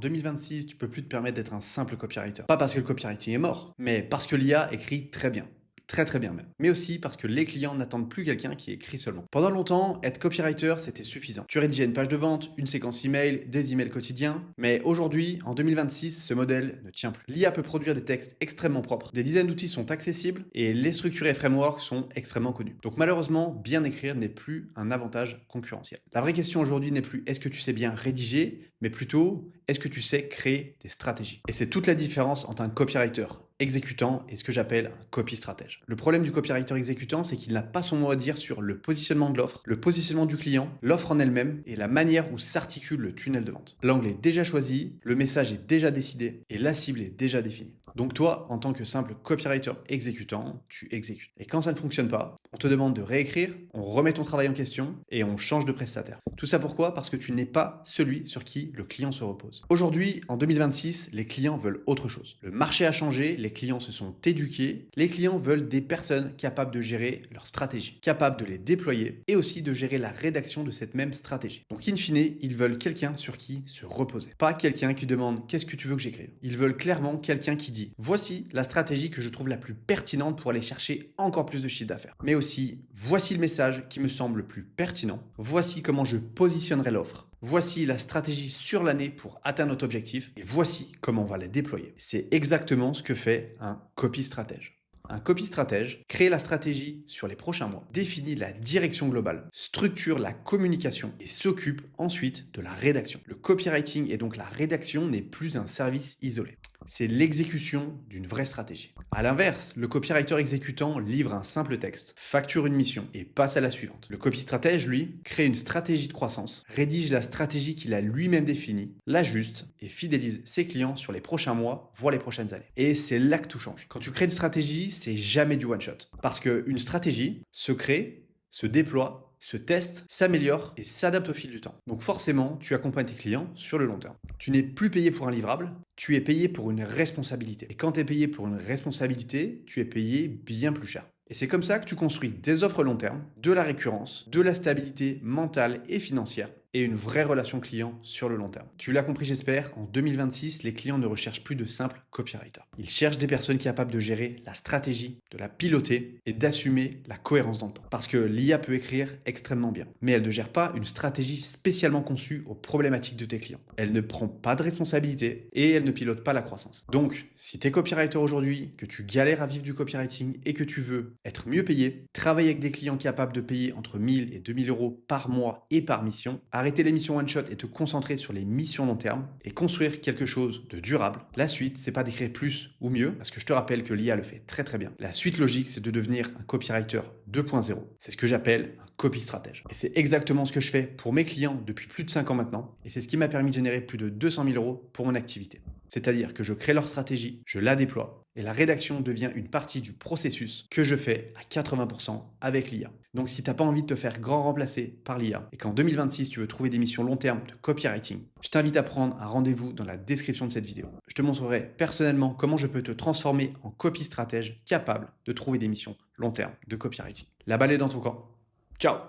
2026, tu peux plus te permettre d'être un simple copywriter. Pas parce que le copywriting est mort, mais parce que l'IA écrit très bien. Très très bien même. Mais aussi parce que les clients n'attendent plus quelqu'un qui écrit seulement. Pendant longtemps, être copywriter, c'était suffisant. Tu rédigeais une page de vente, une séquence email, des emails quotidiens. Mais aujourd'hui, en 2026, ce modèle ne tient plus. L'IA peut produire des textes extrêmement propres. Des dizaines d'outils sont accessibles et les structures et frameworks sont extrêmement connus. Donc malheureusement, bien écrire n'est plus un avantage concurrentiel. La vraie question aujourd'hui n'est plus est-ce que tu sais bien rédiger, mais plutôt est-ce que tu sais créer des stratégies. Et c'est toute la différence entre un copywriter exécutant et ce que j'appelle un copy stratège. Le problème du copywriter exécutant, c'est qu'il n'a pas son mot à dire sur le positionnement de l'offre, le positionnement du client, l'offre en elle-même et la manière où s'articule le tunnel de vente. L'angle est déjà choisi, le message est déjà décidé et la cible est déjà définie. Donc toi, en tant que simple copywriter exécutant, tu exécutes. Et quand ça ne fonctionne pas, on te demande de réécrire, on remet ton travail en question et on change de prestataire. Tout ça pourquoi? Parce que tu n'es pas celui sur qui le client se repose. Aujourd'hui, en 2026, les clients veulent autre chose. Le marché a changé, les clients se sont éduqués, les clients veulent des personnes capables de gérer leur stratégie, capables de les déployer et aussi de gérer la rédaction de cette même stratégie. Donc in fine, ils veulent quelqu'un sur qui se reposer. Pas quelqu'un qui demande qu'est-ce que tu veux que j'écrive. Ils veulent clairement quelqu'un qui dit voici la stratégie que je trouve la plus pertinente pour aller chercher encore plus de chiffre d'affaires. Mais aussi voici le message qui me semble le plus pertinent. Voici comment je positionnerai l'offre. Voici la stratégie sur l'année pour atteindre notre objectif et voici comment on va la déployer. C'est exactement ce que fait un copy stratège. Un copy stratège crée la stratégie sur les prochains mois, définit la direction globale, structure la communication et s'occupe ensuite de la rédaction. Le copywriting et donc la rédaction n'est plus un service isolé. C'est l'exécution d'une vraie stratégie. À l'inverse, le copywriter exécutant livre un simple texte, facture une mission et passe à la suivante. Le copy stratège, lui, crée une stratégie de croissance, rédige la stratégie qu'il a lui-même définie, l'ajuste et fidélise ses clients sur les prochains mois, voire les prochaines années. Et c'est là que tout change. Quand tu crées une stratégie, c'est jamais du one shot. Parce qu'une stratégie se crée, se déploie, se teste, s'améliore et s'adapte au fil du temps. Donc forcément, tu accompagnes tes clients sur le long terme. Tu n'es plus payé pour un livrable, tu es payé pour une responsabilité. Et quand tu es payé pour une responsabilité, tu es payé bien plus cher. Et c'est comme ça que tu construis des offres long terme, de la récurrence, de la stabilité mentale et financière et une vraie relation client sur le long terme. Tu l'as compris, j'espère, en 2026, les clients ne recherchent plus de simples copywriters. Ils cherchent des personnes capables de gérer la stratégie, de la piloter et d'assumer la cohérence dans le temps. Parce que l'IA peut écrire extrêmement bien, mais elle ne gère pas une stratégie spécialement conçue aux problématiques de tes clients. Elle ne prend pas de responsabilité et elle ne pilote pas la croissance. Donc, si tu es copywriter aujourd'hui, que tu galères à vivre du copywriting et que tu veux être mieux payé, travailler avec des clients capables de payer entre 1000 et 2000 euros par mois et par mission, arrêter les missions one-shot et te concentrer sur les missions long terme et construire quelque chose de durable. La suite, c'est pas d'écrire plus ou mieux, parce que je te rappelle que l'IA le fait très très bien. La suite logique, c'est de devenir un copywriter 2.0. C'est ce que j'appelle un copy stratège. Et c'est exactement ce que je fais pour mes clients depuis plus de 5 ans maintenant. Et c'est ce qui m'a permis de générer plus de 200 000 euros pour mon activité. C'est-à-dire que je crée leur stratégie, je la déploie et la rédaction devient une partie du processus que je fais à 80% avec l'IA. Donc si tu n'as pas envie de te faire grand remplacer par l'IA et qu'en 2026 tu veux trouver des missions long terme de copywriting, je t'invite à prendre un rendez-vous dans la description de cette vidéo. Je te montrerai personnellement comment je peux te transformer en copy stratège capable de trouver des missions long terme de copywriting. La balle est dans ton camp. Ciao!